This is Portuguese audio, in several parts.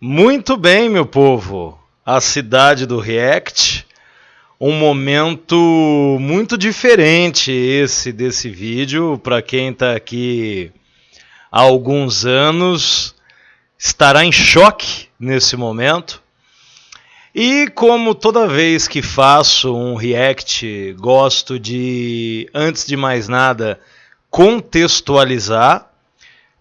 Muito bem, meu povo. A cidade do React. Um momento muito diferente esse desse vídeo. Para quem está aqui há alguns anos, estará em choque nesse momento. E como toda vez que faço um React, gosto de, antes de mais nada, contextualizar,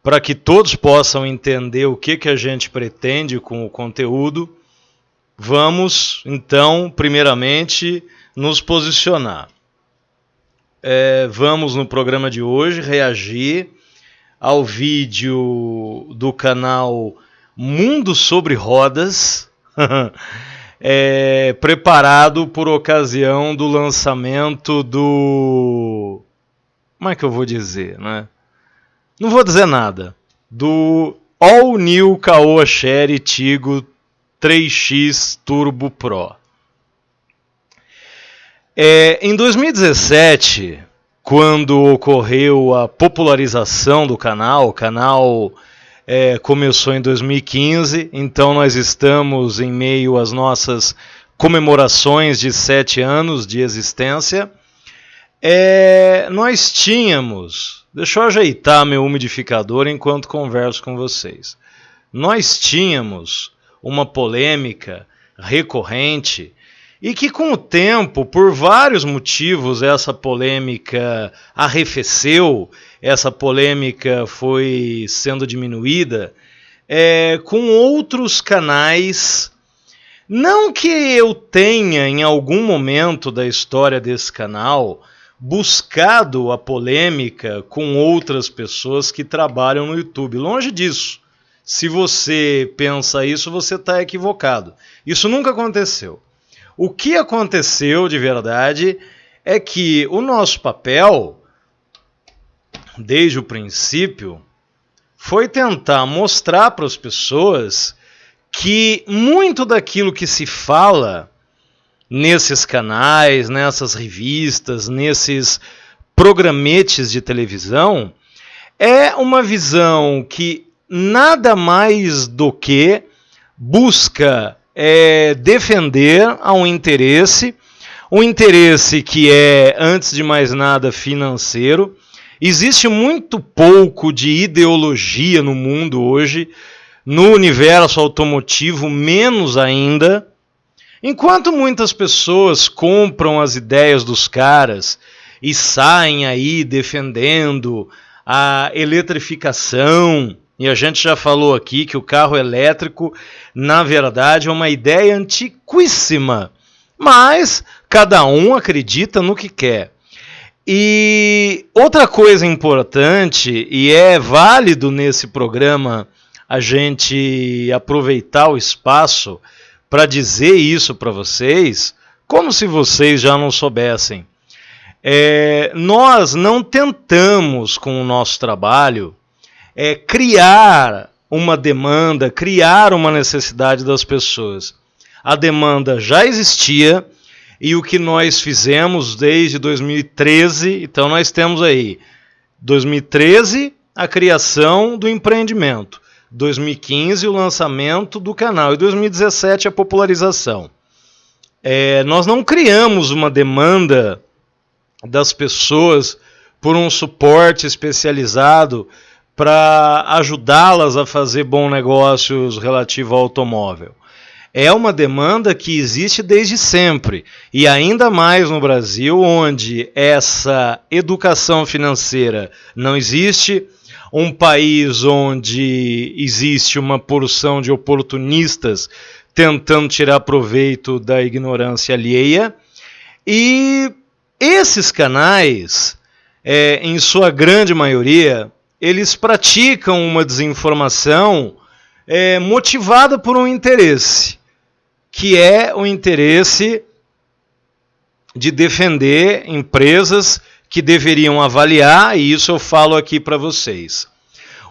para que todos possam entender o que a gente pretende com o conteúdo. Vamos, então, primeiramente, nos posicionar. Vamos, no programa de hoje, reagir ao vídeo do canal Mundo Sobre Rodas, preparado por ocasião do lançamento do... Como é que eu vou dizer, né? Não vou dizer nada. Do All New Caoa Sherry Tigo 3X Turbo Pro. Em 2017, quando ocorreu a popularização do canal, o canal começou em 2015, então nós estamos em meio às nossas comemorações de 7 anos de existência. Nós tínhamos... Deixa eu ajeitar meu umidificador enquanto converso com vocês. Nós tínhamos uma polêmica recorrente e que com o tempo, por vários motivos, essa polêmica arrefeceu, essa polêmica foi sendo diminuída, com outros canais. Não que eu tenha, em algum momento da história desse canal, buscado a polêmica com outras pessoas que trabalham no YouTube. Longe disso. Se você pensa isso, você está equivocado. Isso nunca aconteceu. O que aconteceu de verdade é que o nosso papel, desde o princípio, foi tentar mostrar para as pessoas que muito daquilo que se fala nesses canais, nessas revistas, nesses programetes de televisão, é uma visão que nada mais do que busca defender a um interesse que é, antes de mais nada, financeiro. Existe muito pouco de ideologia no mundo hoje, no universo automotivo menos ainda. Enquanto muitas pessoas compram as ideias dos caras e saem aí defendendo a eletrificação, e a gente já falou aqui que o carro elétrico, na verdade, é uma ideia antiquíssima, mas cada um acredita no que quer. E outra coisa importante, e é válido nesse programa a gente aproveitar o espaço para dizer isso para vocês, como se vocês já não soubessem. Nós não tentamos, com o nosso trabalho, criar uma demanda, criar uma necessidade das pessoas. A demanda já existia e o que nós fizemos desde 2013, então nós temos aí 2013 a criação do empreendimento. 2015 o lançamento do canal e 2017 a popularização. Nós não criamos uma demanda das pessoas por um suporte especializado para ajudá-las a fazer bons negócios relativo ao automóvel. É uma demanda que existe desde sempre, e ainda mais no Brasil, onde essa educação financeira não existe, um país onde existe uma porção de oportunistas tentando tirar proveito da ignorância alheia. E esses canais, em sua grande maioria, eles praticam uma desinformação motivada por um interesse, que é o interesse de defender empresas que deveriam avaliar, e isso eu falo aqui para vocês.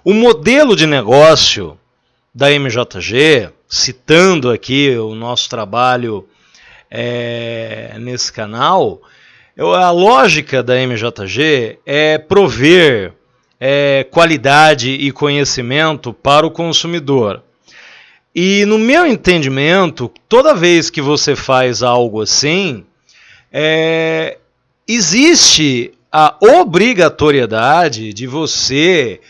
O modelo de negócio da MJG, citando aqui o nosso trabalho nesse canal, a lógica da MJG é prover qualidade e conhecimento para o consumidor. E no meu entendimento, toda vez que você faz algo assim, existe a obrigatoriedade de você,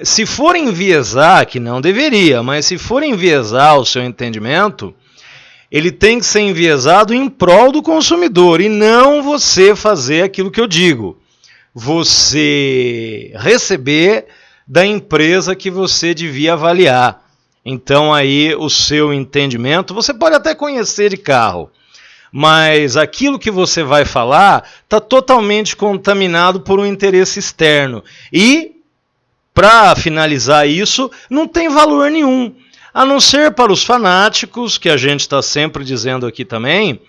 se for enviesar, que não deveria, mas se for enviesar o seu entendimento, ele tem que ser enviesado em prol do consumidor e não você fazer aquilo que eu digo. Você receber da empresa que você devia avaliar. Então aí o seu entendimento, você pode até conhecer de carro, mas aquilo que você vai falar está totalmente contaminado por um interesse externo. E, para finalizar isso, não tem valor nenhum. A não ser para os fanáticos, que a gente está sempre dizendo aqui também,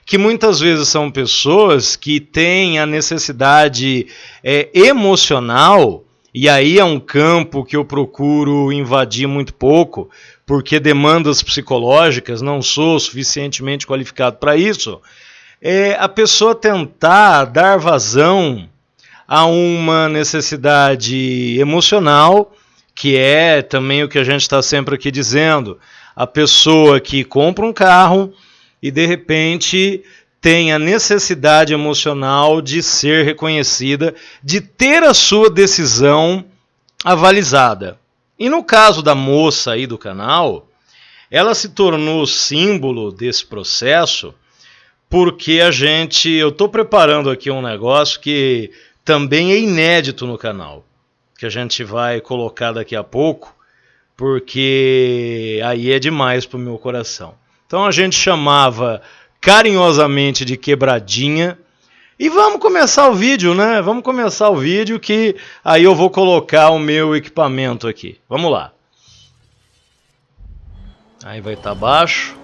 que muitas vezes são pessoas que têm a necessidade emocional, e aí é um campo que eu procuro invadir muito pouco, porque demandas psicológicas, não sou suficientemente qualificado para isso, a pessoa tentar dar vazão a uma necessidade emocional, que é também o que a gente está sempre aqui dizendo, a pessoa que compra um carro e de repente tem a necessidade emocional de ser reconhecida, de ter a sua decisão avalizada. E no caso da moça aí do canal, ela se tornou símbolo desse processo porque eu estou preparando aqui um negócio que também é inédito no canal, que a gente vai colocar daqui a pouco, porque aí é demais para o meu coração. Então a gente chamava carinhosamente de quebradinha. E vamos começar o vídeo, né? Vamos começar o vídeo que aí eu vou colocar o meu equipamento aqui. Vamos lá. Aí vai estar baixo.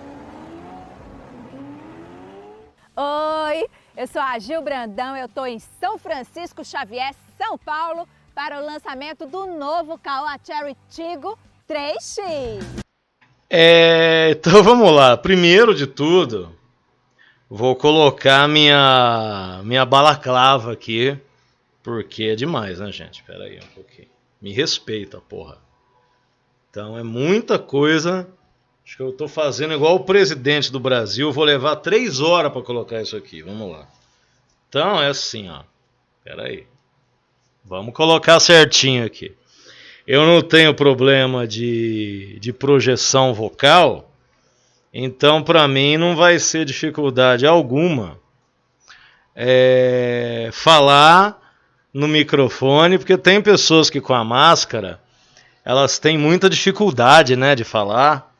Oi, eu sou a Gil Brandão, eu estou em São Francisco Xavier, São Paulo, para o lançamento do novo Caoa Chery Tiggo 3X. Então vamos lá. Primeiro de tudo, vou colocar minha balaclava aqui, porque é demais, né, gente? Espera aí um pouquinho. Me respeita, porra. Então é muita coisa. Acho que eu tô fazendo igual o presidente do Brasil. Vou levar 3 horas para colocar isso aqui. Vamos lá. Então é assim, ó. Espera aí. Vamos colocar certinho aqui. Eu não tenho problema de projeção vocal, então para mim não vai ser dificuldade alguma falar no microfone, porque tem pessoas que com a máscara elas têm muita dificuldade, né, de falar,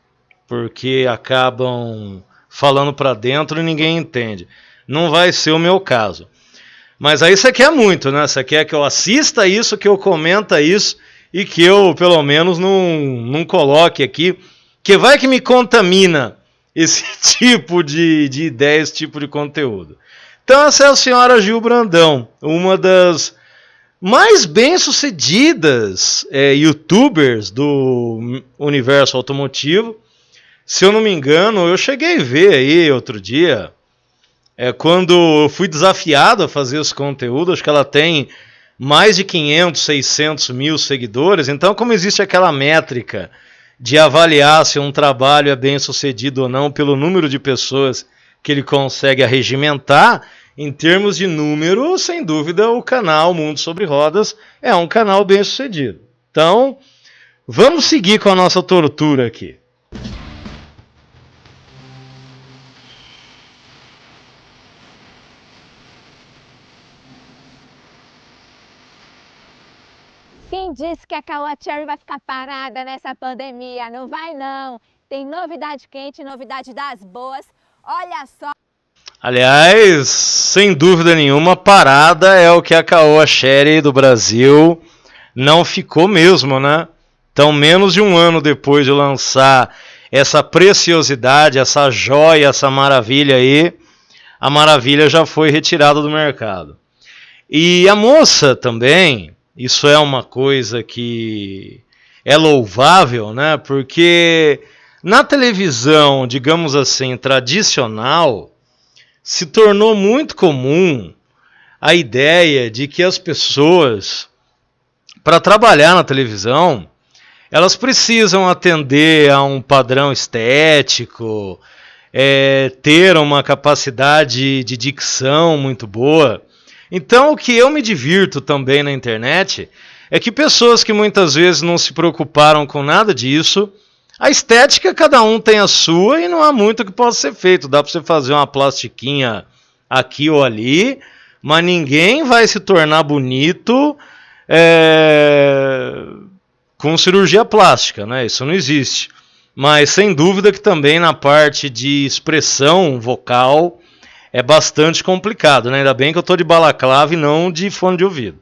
porque acabam falando para dentro e ninguém entende. Não vai ser o meu caso. Mas aí você quer muito, né? Você quer que eu assista isso, que eu comenta isso e que eu, pelo menos, não coloque aqui, que vai que me contamina esse tipo de ideia, esse tipo de conteúdo. Então essa é a senhora Gil Brandão, uma das mais bem-sucedidas youtubers do universo automotivo. Se eu não me engano, eu cheguei a ver aí outro dia, quando eu fui desafiado a fazer esse conteúdo, acho que ela tem mais de 500, 600 mil seguidores. Então, como existe aquela métrica de avaliar se um trabalho é bem sucedido ou não pelo número de pessoas que ele consegue arregimentar, em termos de número, sem dúvida, o canal Mundo Sobre Rodas é um canal bem sucedido. Então, vamos seguir com a nossa tortura aqui. Quem disse que a Caoa Chery vai ficar parada nessa pandemia? Não vai não. Tem novidade quente, novidade das boas. Olha só. Aliás, sem dúvida nenhuma, parada é o que a Caoa Chery do Brasil não ficou mesmo, né? Então, menos de um ano depois de lançar essa preciosidade, essa joia, essa maravilha aí, a maravilha já foi retirada do mercado. E a moça também, isso é uma coisa que é louvável, né? Porque na televisão, digamos assim, tradicional, se tornou muito comum a ideia de que as pessoas, para trabalhar na televisão, elas precisam atender a um padrão estético, ter uma capacidade de dicção muito boa. Então, o que eu me divirto também na internet é que pessoas que muitas vezes não se preocuparam com nada disso, a estética cada um tem a sua e não há muito que possa ser feito. Dá para você fazer uma plastiquinha aqui ou ali, mas ninguém vai se tornar bonito com cirurgia plástica, né? Isso não existe. Mas sem dúvida que também na parte de expressão vocal é bastante complicado, né? Ainda bem que eu estou de balaclava e não de fone de ouvido.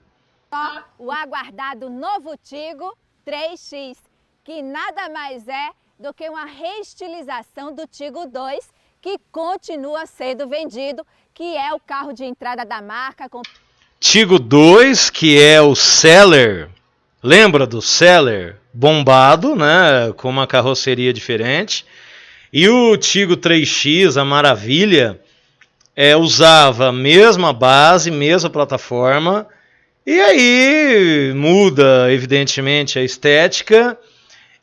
O aguardado novo Tigo 3X, que nada mais é do que uma reestilização do Tigo 2, que continua sendo vendido, que é o carro de entrada da marca. Tigo 2, que é o Seller, lembra do Seller? Bombado, né? Com uma carroceria diferente. E o Tigo 3X, a maravilha, usava a mesma base, mesma plataforma. E aí muda, evidentemente, a estética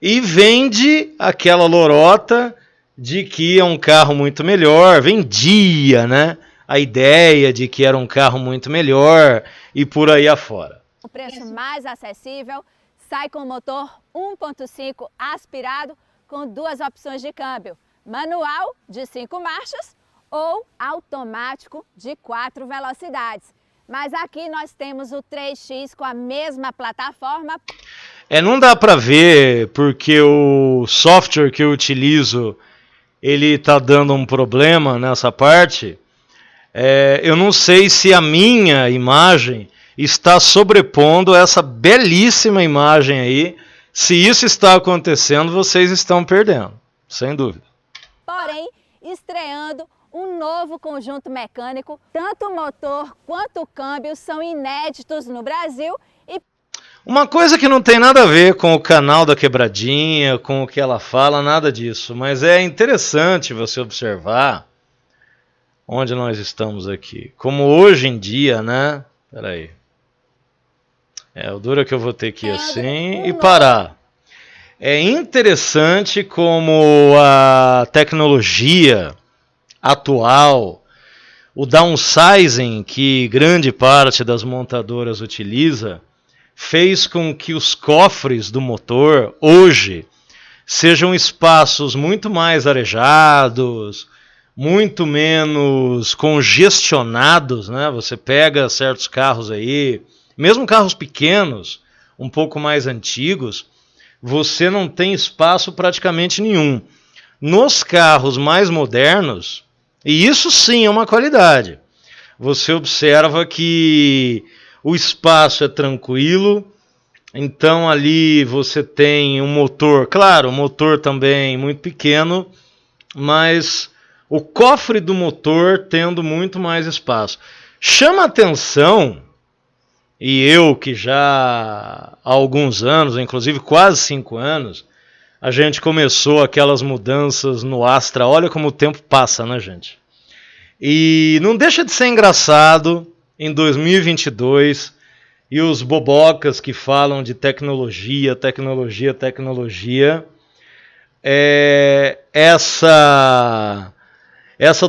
e vende aquela lorota de que é um carro muito melhor. Vendia, né? A ideia de que era um carro muito melhor e por aí afora. O preço mais acessível sai com motor 1.5 aspirado com 2 opções de câmbio, manual de 5 marchas ou automático de 4 velocidades. Mas aqui nós temos o 3X com a mesma plataforma. Não dá para ver porque o software que eu utilizo ele está dando um problema nessa parte. Eu não sei se a minha imagem está sobrepondo essa belíssima imagem aí. Se isso está acontecendo, vocês estão perdendo, sem dúvida. Porém, estreando um novo conjunto mecânico, tanto o motor quanto o câmbio são inéditos no Brasil. Uma coisa que não tem nada a ver com o canal da Quebradinha, com o que ela fala, nada disso. Mas é interessante você observar onde nós estamos aqui. Como hoje em dia, né? Peraí. O duro é que eu vou ter que ir assim e parar. É interessante como a tecnologia atual, o downsizing que grande parte das montadoras utiliza, fez com que os cofres do motor hoje sejam espaços muito mais arejados, muito menos congestionados, né? Você pega certos carros aí, mesmo carros pequenos, um pouco mais antigos, você não tem espaço praticamente nenhum. Nos carros mais modernos, e isso sim é uma qualidade, você observa que o espaço é tranquilo, então ali você tem um motor, claro, um motor também muito pequeno, mas o cofre do motor tendo muito mais espaço. Chama atenção, e eu que já há alguns anos, inclusive quase 5 anos, a gente começou aquelas mudanças no Astra. Olha como o tempo passa, né, gente? E não deixa de ser engraçado em 2022 e os bobocas que falam de tecnologia, essa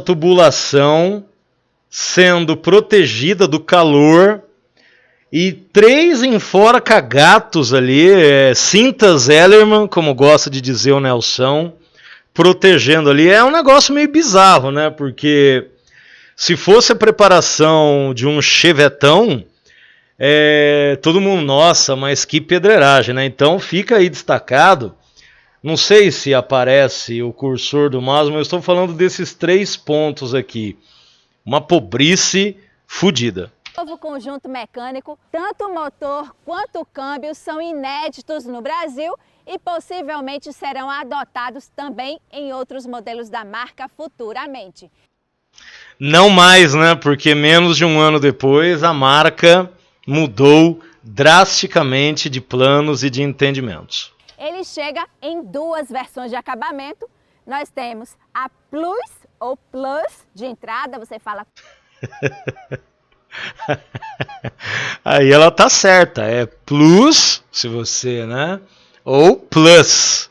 tubulação sendo protegida do calor e 3 enforca-gatos ali, cintas Ellerman, como gosta de dizer o Nelson, protegendo ali. É um negócio meio bizarro, né? Porque se fosse a preparação de um chevetão, todo mundo, nossa, mas que pedreiragem, né? Então fica aí destacado. Não sei se aparece o cursor do mouse, mas eu estou falando desses 3 pontos aqui. Uma pobrice fodida. Novo conjunto mecânico, tanto o motor quanto o câmbio são inéditos no Brasil e possivelmente serão adotados também em outros modelos da marca futuramente. Não mais, né? Porque menos de um ano depois a marca mudou drasticamente de planos e de entendimentos. Ele chega em 2 versões de acabamento. Nós temos a Plus ou Plus de entrada, você fala... Aí ela tá certa, é Plus, se você, né, ou Plus.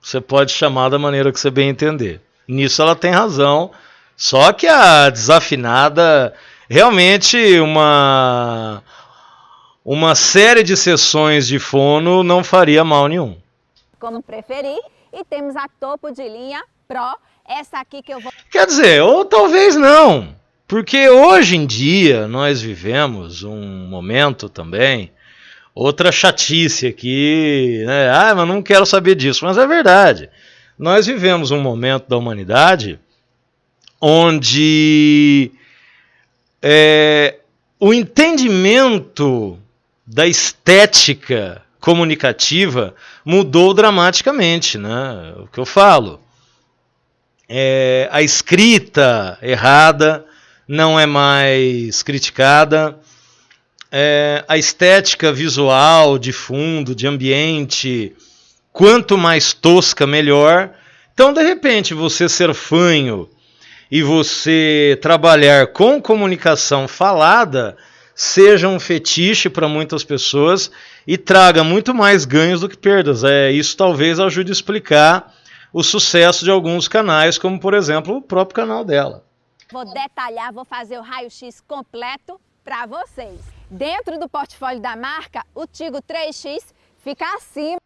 Você pode chamar da maneira que você bem entender. Nisso ela tem razão. Só que a desafinada, realmente uma série de sessões de fono não faria mal nenhum. Como preferir. E temos a topo de linha Pro. Essa aqui que eu vou... Quer dizer, ou talvez não. Porque hoje em dia nós vivemos um momento também, outra chatice aqui, né? Ah, mas não quero saber disso, mas é verdade. Nós vivemos um momento da humanidade onde o entendimento da estética comunicativa mudou dramaticamente, né? O que eu falo. A escrita errada não é mais criticada. A estética visual, de fundo, de ambiente, quanto mais tosca, melhor. Então, de repente, você ser fanho e você trabalhar com comunicação falada seja um fetiche para muitas pessoas e traga muito mais ganhos do que perdas. Isso talvez ajude a explicar o sucesso de alguns canais, como, por exemplo, o próprio canal dela. Vou detalhar, vou fazer o raio-x completo para vocês. Dentro do portfólio da marca, o Tigo 3X fica acima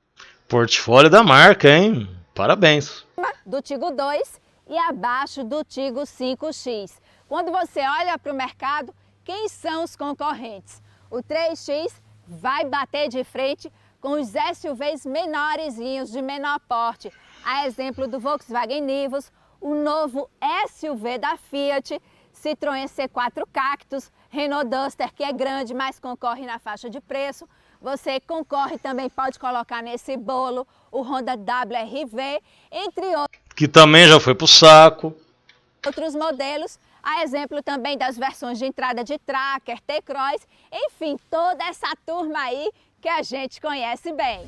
Portfólio da marca, hein? Parabéns. Do Tigo 2 e abaixo do Tigo 5X. Quando você olha para o mercado, quem são os concorrentes? O 3X vai bater de frente com os SUVs menorzinhos, de menor porte. A exemplo do Volkswagen Nivus, o novo SUV da Fiat, Citroën C4 Cactus, Renault Duster, que é grande, mas concorre na faixa de preço. Você concorre também, pode colocar nesse bolo, o Honda WRV, entre outros. Que também já foi pro saco. Outros modelos, a exemplo também das versões de entrada de Tracker, T-Cross, enfim, toda essa turma aí que a gente conhece bem.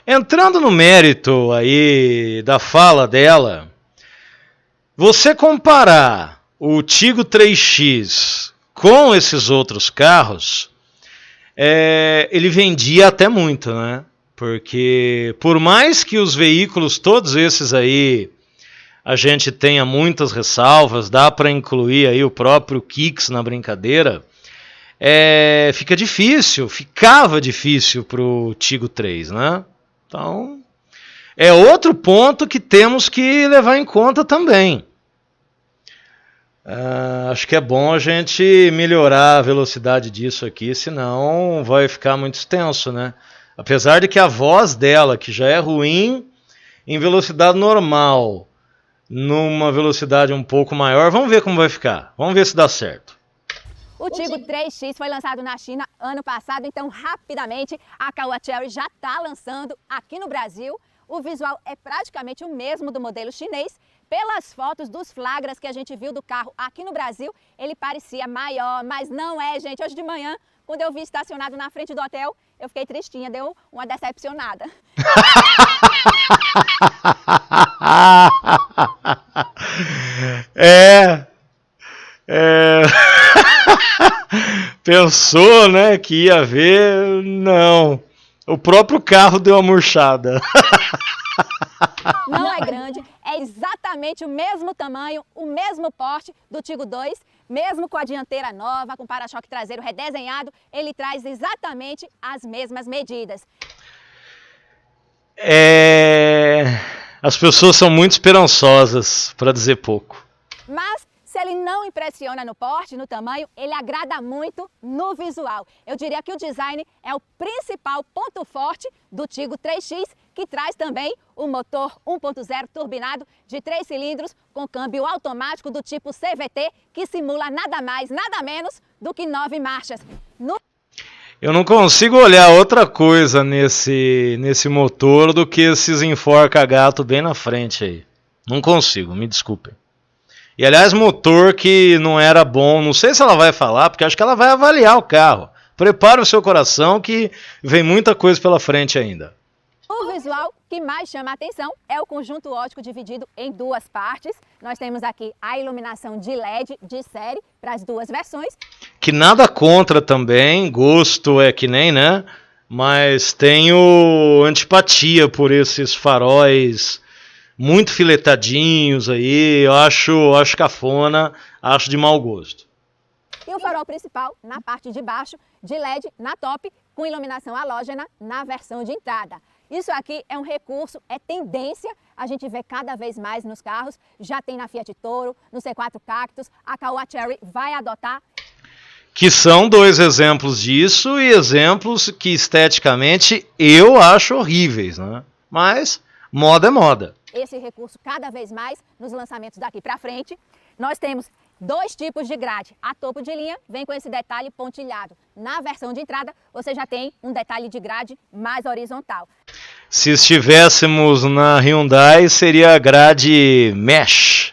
Entrando no mérito aí da fala dela, você comparar o Tigo 3X com esses outros carros, ele vendia até muito, né? Porque por mais que os veículos, todos esses aí, a gente tenha muitas ressalvas, dá para incluir aí o próprio Kicks na brincadeira, ficava difícil para o Tigo 3, né? Então, é outro ponto que temos que levar em conta também. Acho que é bom a gente melhorar a velocidade disso aqui, senão vai ficar muito extenso, né? Apesar de que a voz dela, que já é ruim, em velocidade normal, numa velocidade um pouco maior, vamos ver como vai ficar. Vamos ver se dá certo. O Tigo 3X foi lançado na China ano passado, então rapidamente a Caoa Chery já está lançando aqui no Brasil. O visual é praticamente o mesmo do modelo chinês. Pelas fotos dos flagras que a gente viu do carro aqui no Brasil, ele parecia maior, mas não é, gente. Hoje de manhã, quando eu vi estacionado na frente do hotel, eu fiquei tristinha, deu uma decepcionada. Pensou, né, que ia ver? Não. O próprio carro deu uma murchada. Não é grande, é exatamente o mesmo tamanho, o mesmo porte do Tigo 2, mesmo com a dianteira nova, com o para-choque traseiro redesenhado, ele traz exatamente as mesmas medidas. As pessoas são muito esperançosas, para dizer pouco. Mas se ele não impressiona no porte, no tamanho, ele agrada muito no visual. Eu diria que o design é o principal ponto forte do Tigo 3X, que traz também o motor 1.0 turbinado de 3 cilindros com câmbio automático do tipo CVT, que simula nada mais, nada menos do que 9 marchas. Eu não consigo olhar outra coisa nesse motor do que esses enforca-gato bem na frente aí. Não consigo, me desculpem. E aliás, motor que não era bom, não sei se ela vai falar, porque acho que ela vai avaliar o carro. Prepare o seu coração que vem muita coisa pela frente ainda. O visual que mais chama a atenção é o conjunto óptico dividido em duas partes. Nós temos aqui a iluminação de LED de série para as duas versões. Que nada contra também, gosto é que nem, né? mas tenho antipatia por esses faróis muito filetadinhos aí. Eu acho cafona, acho de mau gosto. E o farol principal na parte de baixo, de LED na top, com iluminação halógena na versão de entrada. Isso aqui é um recurso, é tendência, a gente vê cada vez mais nos carros, já tem na Fiat Toro, no C4 Cactus, a Caoa Chery vai adotar. Que são dois exemplos disso e exemplos que esteticamente eu acho horríveis, né? Mas moda é moda. Esse recurso cada vez mais nos lançamentos daqui para frente. Nós temos dois tipos de grade. A topo de linha vem com esse detalhe pontilhado. Na versão de entrada, você já tem um detalhe de grade mais horizontal. Se estivéssemos na Hyundai, seria a grade mesh.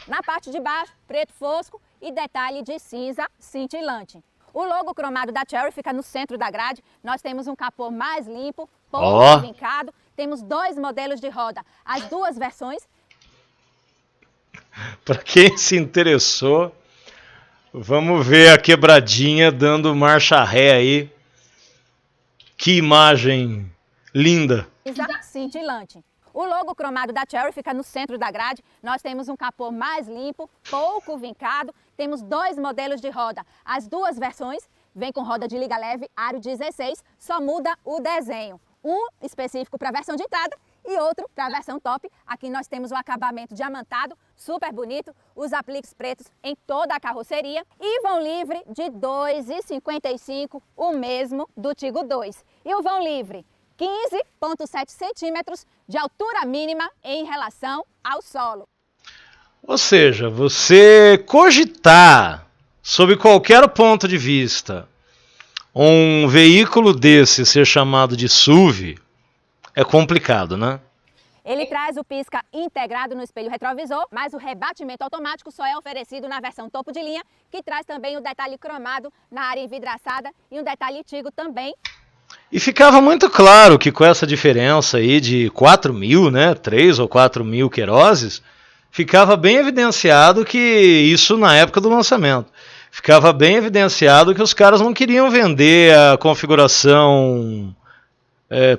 Na parte de baixo, preto fosco e detalhe de cinza cintilante. O logo cromado da Chery fica no centro da grade. Nós temos um capô mais limpo, pouco vincado. Temos dois modelos de roda. As duas versões. Para quem se interessou, vamos ver a quebradinha dando marcha ré aí. Que imagem linda! Cintilante. O logo cromado da Chery fica no centro da grade. Nós temos um capô mais limpo, pouco vincado. Temos dois modelos de roda. As duas versões vêm com roda de liga leve aro 16, só muda o desenho. Um específico para a versão de entrada e outro para a versão top. Aqui nós temos o acabamento diamantado, super bonito, os apliques pretos em toda a carroceria e vão livre de 2,55, o mesmo do Tigo 2. E o vão livre 15,7 centímetros de altura mínima em relação ao solo. Ou seja, você cogitar, sob qualquer ponto de vista, um veículo desse ser chamado de SUV é complicado, né? Ele traz o pisca integrado no espelho retrovisor, mas o rebatimento automático só é oferecido na versão topo de linha, que traz também o detalhe cromado na área envidraçada e um detalhe Tigo também. E ficava muito claro que com essa diferença aí de 4.000, né, 3 ou 4.000 queroses, ficava bem evidenciado que isso na época do lançamento. Ficava bem evidenciado que os caras não queriam vender a configuração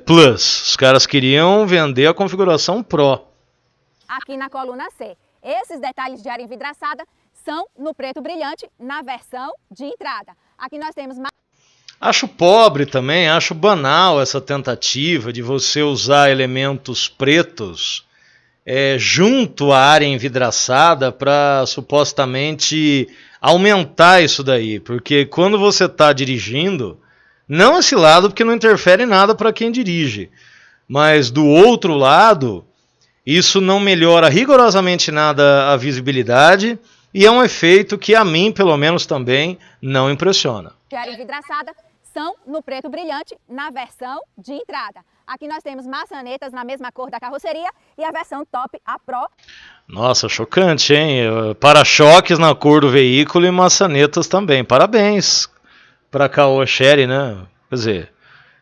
Plus, os caras queriam vender a configuração Pro. Aqui na coluna C, esses detalhes de área envidraçada são no preto brilhante na versão de entrada. Aqui nós temos mais... Acho pobre também, acho banal essa tentativa de você usar elementos pretos junto à área envidraçada para supostamente aumentar isso daí, porque quando você está dirigindo, não esse lado porque não interfere nada para quem dirige, mas do outro lado, isso não melhora rigorosamente nada a visibilidade e é um efeito que a mim, pelo menos também, não impressiona. A área envidraçada são no preto brilhante na versão de entrada. Aqui nós temos maçanetas na mesma cor da carroceria e a versão top, a Pro. Nossa, chocante, hein? Para-choques na cor do veículo e maçanetas também. Parabéns para a Caoa Chery, né? Quer dizer,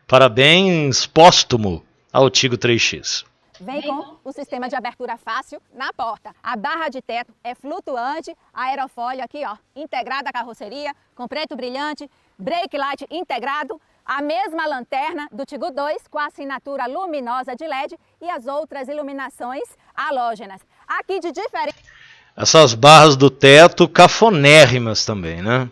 parabéns póstumo ao Tigo 3X. Vem com o sistema de abertura fácil na porta. A barra de teto é flutuante, aerofólio aqui, ó, integrada à carroceria, com preto brilhante, brake light integrado, a mesma lanterna do Tigo 2 com a assinatura luminosa de LED e as outras iluminações halógenas. Aqui de diferente... Essas barras do teto cafonérrimas também, né?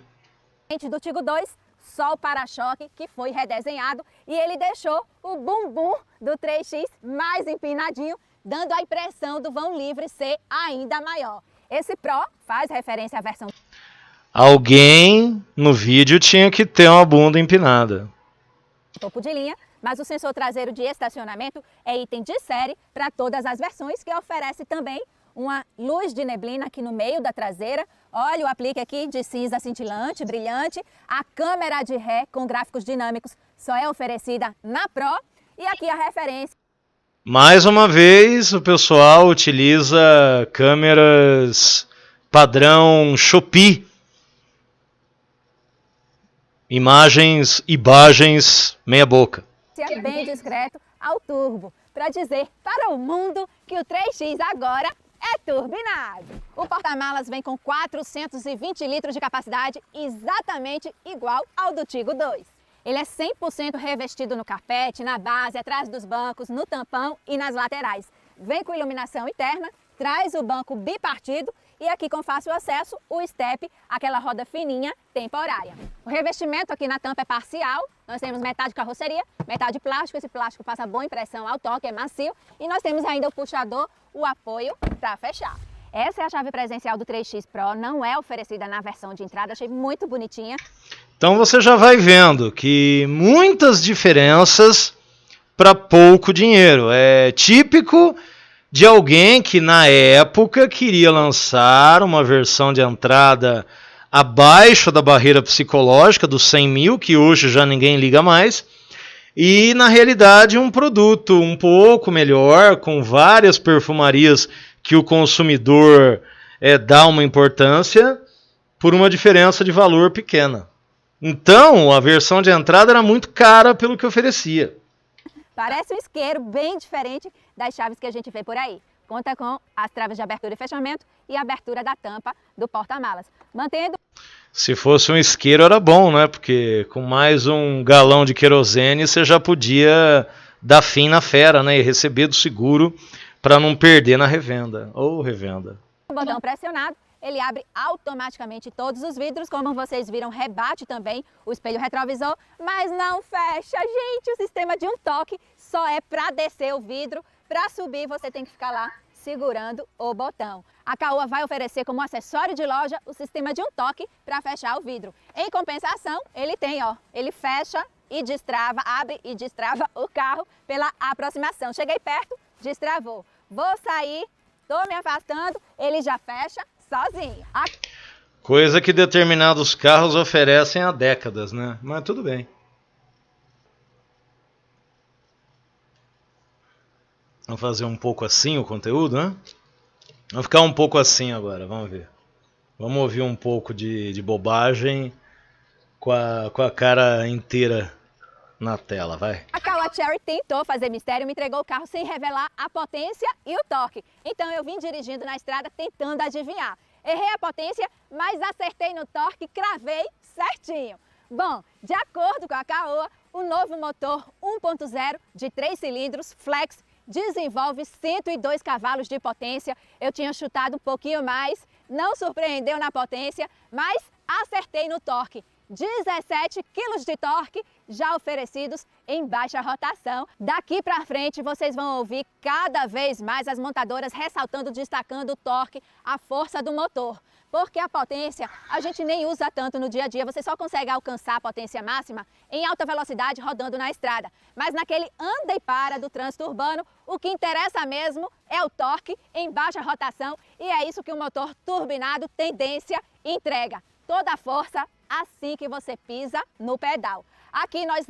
Do Tigo 2, só o para-choque que foi redesenhado e ele deixou o bumbum do 3X mais empinadinho, dando a impressão do vão livre ser ainda maior. Esse Pro faz referência à versão... Alguém no vídeo tinha que ter uma bunda empinada. Topo de linha, mas o sensor traseiro de estacionamento é item de série para todas as versões, que oferece também uma luz de neblina aqui no meio da traseira. Olha o aplique aqui de cinza cintilante, brilhante. A câmera de ré com gráficos dinâmicos só é oferecida na Pro. E aqui a referência. Mais uma vez, o pessoal utiliza câmeras padrão Shopee. Imagens meia boca. É bem discreto ao turbo, para dizer para o mundo que o 3X agora é turbinado. O porta-malas vem com 420 litros de capacidade, exatamente igual ao do Tigo 2. Ele é 100% revestido no carpete, na base, atrás dos bancos, no tampão e nas laterais. Vem com iluminação interna, traz o banco bipartido e aqui com fácil acesso o step, aquela roda fininha temporária. O revestimento aqui na tampa é parcial, nós temos metade de carroceria, metade de plástico, esse plástico passa boa impressão ao toque, é macio, e nós temos ainda o puxador, o apoio para fechar. Essa é a chave presencial do 3X Pro, não é oferecida na versão de entrada, achei muito bonitinha. Então você já vai vendo que muitas diferenças para pouco dinheiro. É típico de alguém que na época queria lançar uma versão de entrada abaixo da barreira psicológica dos 100 mil, que hoje já ninguém liga mais, e na realidade um produto um pouco melhor, com várias perfumarias que o consumidor dá uma importância por uma diferença de valor pequena. Então a versão de entrada era muito cara pelo que oferecia. Parece um isqueiro bem diferente das chaves que a gente vê por aí. Conta com as travas de abertura e fechamento e a abertura da tampa do porta-malas. Mantendo... Se fosse um isqueiro era bom, né? Porque com mais um galão de querosene você já podia dar fim na fera, né? E receber do seguro para não perder na revenda. Ou revenda. O botão pressionado, ele abre automaticamente todos os vidros, como vocês viram, rebate também o espelho retrovisor, mas não fecha. Gente, o sistema de um toque só é para descer o vidro, para subir você tem que ficar lá segurando o botão. A Caoa vai oferecer como acessório de loja o sistema de um toque para fechar o vidro. Em compensação, ele tem, ó, ele fecha e destrava, abre e destrava o carro pela aproximação. Cheguei perto, destravou. Vou sair, tô me afastando, ele já fecha sozinho. Coisa que determinados carros oferecem há décadas, né? Mas tudo bem. Vamos fazer um pouco assim o conteúdo, né? Vamos ficar um pouco assim agora, vamos ver. Vamos ouvir um pouco de bobagem com a cara inteira na tela, vai. A Caoa Chery tentou fazer mistério, me entregou o carro sem revelar a potência e o torque. Então eu vim dirigindo na estrada tentando adivinhar. Errei a potência, mas acertei no torque, cravei certinho. Bom, de acordo com a Caoa, o novo motor 1.0 de 3 cilindros flex desenvolve 102 cavalos de potência. Eu tinha chutado um pouquinho mais, não surpreendeu na potência, mas acertei no torque. 17 quilos de torque já oferecidos em baixa rotação. Daqui para frente vocês vão ouvir cada vez mais as montadoras ressaltando, destacando o torque, a força do motor. Porque a potência a gente nem usa tanto no dia a dia, você só consegue alcançar a potência máxima em alta velocidade rodando na estrada. Mas naquele anda e para do trânsito urbano, o que interessa mesmo é o torque em baixa rotação e é isso que o motor turbinado tendência entrega. Toda a força assim que você pisa no pedal. Aqui nós...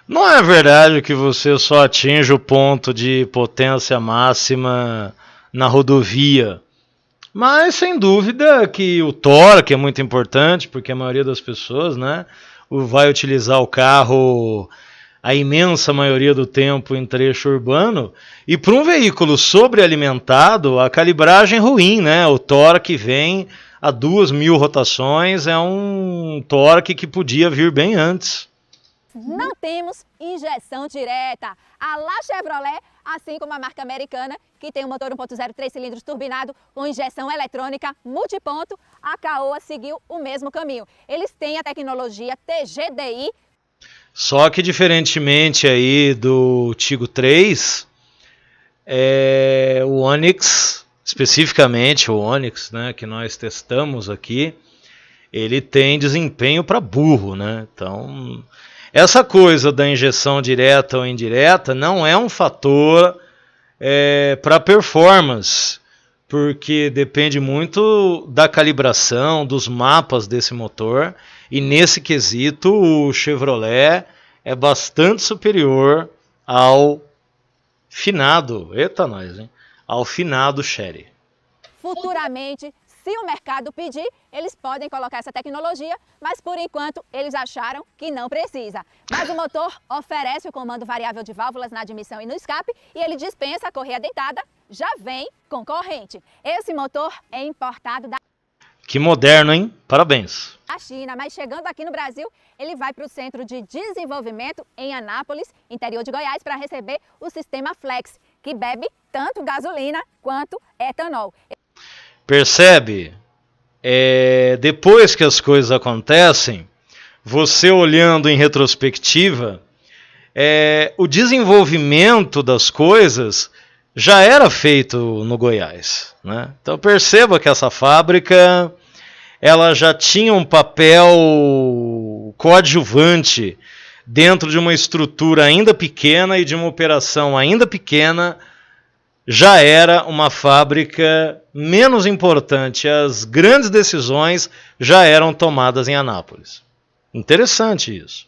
Não é verdade que você só atinge o ponto de potência máxima na rodovia. Mas, sem dúvida, que o torque é muito importante, porque a maioria das pessoas, né, vai utilizar o carro a imensa maioria do tempo em trecho urbano. E para um veículo sobrealimentado, a calibragem é ruim, né? O torque vem a 2.000 rotações, é um torque que podia vir bem antes. Não temos injeção direta. A La Chevrolet, assim como a marca americana, que tem um motor 1.0 3 cilindros turbinado com injeção eletrônica multiponto, a Caoa seguiu o mesmo caminho. Eles têm a tecnologia TGDI. Só que diferentemente aí do Tiggo 3, o Onix, especificamente o Onix, né, que nós testamos aqui, ele tem desempenho para burro, né? Então, essa coisa da injeção direta ou indireta não é um fator para performance, porque depende muito da calibração, dos mapas desse motor, e nesse quesito o Chevrolet é bastante superior ao finado, eita nós, hein? Ao finado Chery. Futuramente, se o mercado pedir, eles podem colocar essa tecnologia, mas por enquanto eles acharam que não precisa. Mas o motor oferece o comando variável de válvulas na admissão e no escape e ele dispensa a correia dentada, já vem com corrente. Esse motor é importado da... Que moderno, hein? Parabéns. A China, mas chegando aqui no Brasil, ele vai para o Centro de Desenvolvimento em Anápolis, interior de Goiás, para receber o sistema Flex, que bebe tanto gasolina quanto etanol. Percebe? Depois que as coisas acontecem, você olhando em retrospectiva, o desenvolvimento das coisas já era feito no Goiás, né? Então perceba que essa fábrica ela já tinha um papel coadjuvante dentro de uma estrutura ainda pequena e de uma operação ainda pequena. Já era uma fábrica menos importante. As grandes decisões já eram tomadas em Anápolis. Interessante isso.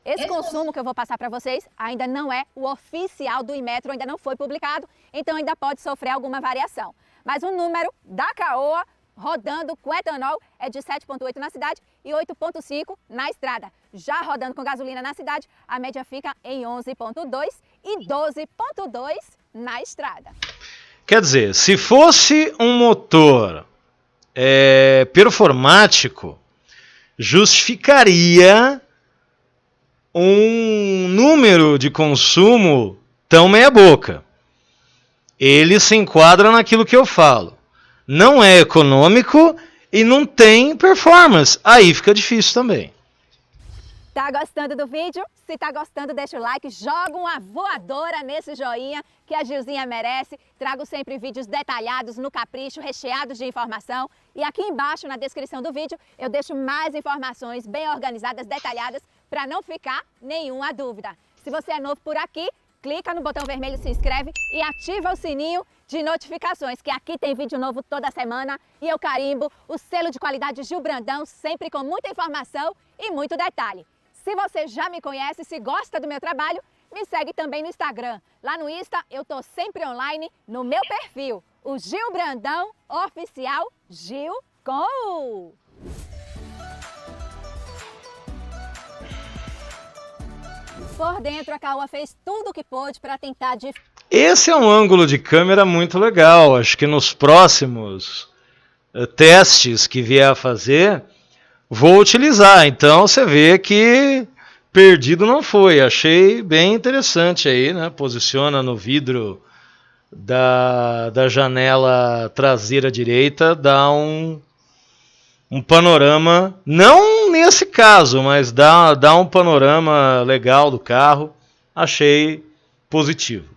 Esse consumo que eu vou passar para vocês ainda não é o oficial do Inmetro, ainda não foi publicado, então ainda pode sofrer alguma variação. Mas o número da Caoa rodando com etanol é de 7,8 na cidade e 8,5 na estrada. Já rodando com gasolina na cidade, a média fica em 11,2 e 12,2 na estrada. Quer dizer, se fosse um motor performático, justificaria um número de consumo tão meia boca. Ele se enquadra naquilo que eu falo. Não é econômico e não tem performance. Aí fica difícil também. Tá gostando do vídeo? Se tá gostando, deixa o like, joga uma voadora nesse joinha que a Gilzinha merece. Trago sempre vídeos detalhados, no capricho, recheados de informação. E aqui embaixo, na descrição do vídeo, eu deixo mais informações bem organizadas, detalhadas, para não ficar nenhuma dúvida. Se você é novo por aqui, clica no botão vermelho, se inscreve e ativa o sininho de notificações, que aqui tem vídeo novo toda semana e eu carimbo o selo de qualidade Gil Brandão, sempre com muita informação e muito detalhe. Se você já me conhece, se gosta do meu trabalho, me segue também no Instagram. Lá no Insta eu tô sempre online no meu perfil, o Gil Brandão Oficial Gil com U. Por dentro, a Caoa fez tudo o que pôde para tentar... Esse é um ângulo de câmera muito legal. Acho que nos próximos testes que vier a fazer, vou utilizar. Então você vê que perdido não foi. Achei bem interessante aí, né? Posiciona no vidro da janela traseira direita, dá um panorama, não nesse caso, mas dá um panorama legal do carro. Achei positivo.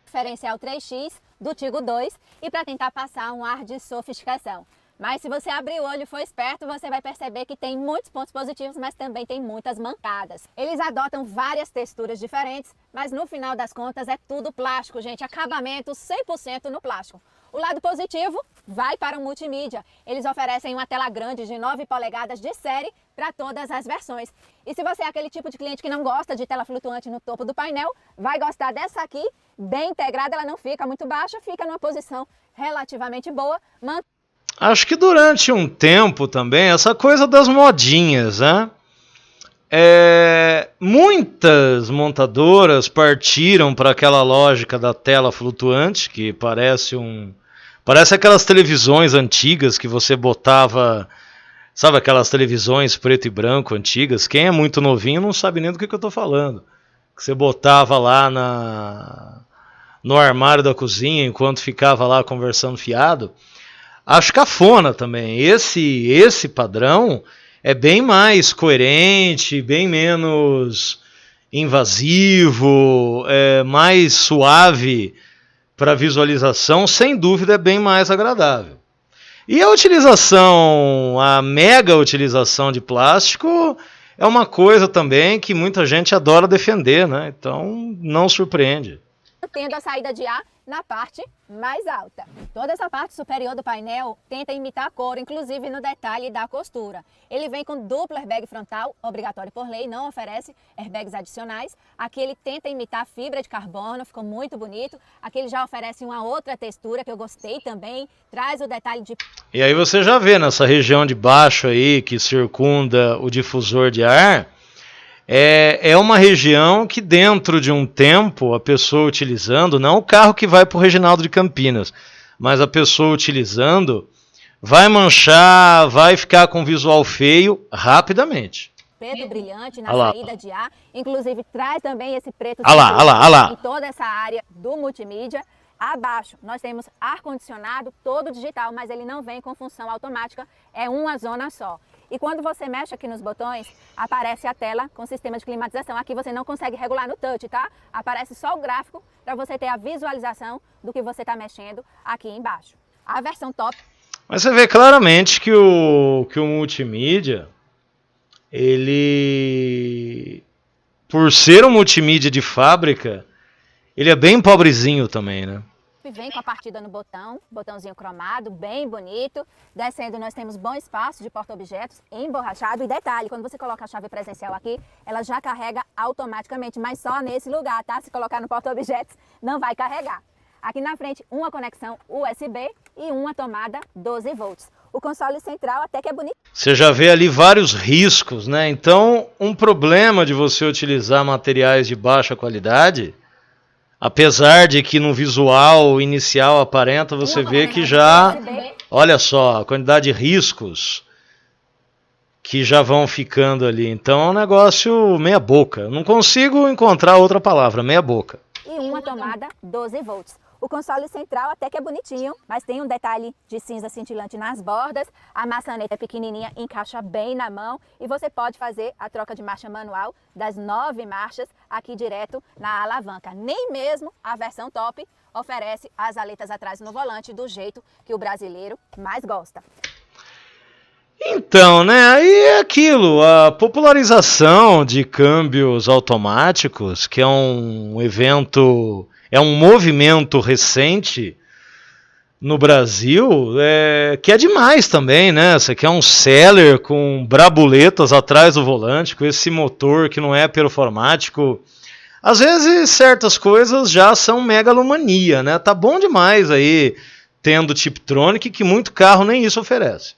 Diferencial 3X do Tigo 2 e para tentar passar um ar de sofisticação. Mas se você abrir o olho e for esperto, você vai perceber que tem muitos pontos positivos, mas também tem muitas mancadas. Eles adotam várias texturas diferentes, mas no final das contas é tudo plástico, gente. Acabamento 100% no plástico. O lado positivo vai para o multimídia. Eles oferecem uma tela grande de 9 polegadas de série para todas as versões. E se você é aquele tipo de cliente que não gosta de tela flutuante no topo do painel, vai gostar dessa aqui, bem integrada, ela não fica muito baixa, fica numa posição relativamente boa. Acho que durante um tempo também, essa coisa das modinhas, né? Muitas montadoras partiram para aquela lógica da tela flutuante, que parece aquelas televisões antigas que você botava, sabe aquelas televisões preto e branco antigas? Quem é muito novinho não sabe nem do que eu estou falando. Que você botava lá no armário da cozinha enquanto ficava lá conversando fiado. Acho cafona também. Esse padrão é bem mais coerente, bem menos invasivo, mais suave para visualização, sem dúvida é bem mais agradável. E a mega utilização de plástico é uma coisa também que muita gente adora defender, né? Então não surpreende. Tendo a saída de ar na parte mais alta. Toda essa parte superior do painel tenta imitar couro, inclusive no detalhe da costura. Ele vem com duplo airbag frontal, obrigatório por lei, não oferece airbags adicionais. Aqui ele tenta imitar fibra de carbono, ficou muito bonito. Aqui ele já oferece uma outra textura que eu gostei também, traz o detalhe de... E aí você já vê nessa região de baixo aí que circunda o difusor de ar, é uma região que dentro de um tempo a pessoa utilizando, não o carro que vai para o Reginaldo de Campinas, mas a pessoa utilizando, vai manchar, vai ficar com visual feio rapidamente. Preto brilhante na saída de ar, inclusive traz também esse preto em toda essa área do multimídia. Abaixo nós temos ar-condicionado todo digital, mas ele não vem com função automática, é uma zona só. E quando você mexe aqui nos botões, aparece a tela com sistema de climatização. Aqui você não consegue regular no touch, tá? Aparece só o gráfico para você ter a visualização do que você está mexendo aqui embaixo. A versão top. Mas você vê claramente que o multimídia, ele, por ser um multimídia de fábrica, ele é bem pobrezinho também, né? Vem com a partida no botãozinho cromado, bem bonito. Descendo nós temos bom espaço de porta-objetos emborrachado. E detalhe, quando você coloca a chave presencial aqui, ela já carrega automaticamente, mas só nesse lugar, tá? Se colocar no porta-objetos, não vai carregar. Aqui na frente, uma conexão USB e uma tomada 12 volts. O console central até que é bonito. Você já vê ali vários riscos, né? Então, um problema de você utilizar materiais de baixa qualidade, apesar de que no visual inicial aparenta, você vê que já, olha só, a quantidade de riscos que já vão ficando ali. Então é um negócio meia boca. Não consigo encontrar outra palavra, meia boca. E uma tomada 12 volts. O console central até que é bonitinho, mas tem um detalhe de cinza cintilante nas bordas. A maçaneta é pequenininha, encaixa bem na mão e você pode fazer a troca de marcha manual das 9 marchas aqui direto na alavanca. Nem mesmo a versão top oferece as aletas atrás no volante do jeito que o brasileiro mais gosta. Então, né, aí é aquilo, a popularização de câmbios automáticos, que é um evento... É um movimento recente no Brasil, que é demais também, né? Você quer um seller com brabuletas atrás do volante, com esse motor que não é performático. Às vezes certas coisas já são megalomania, né? Tá bom demais aí tendo Tiptronic, que muito carro nem isso oferece.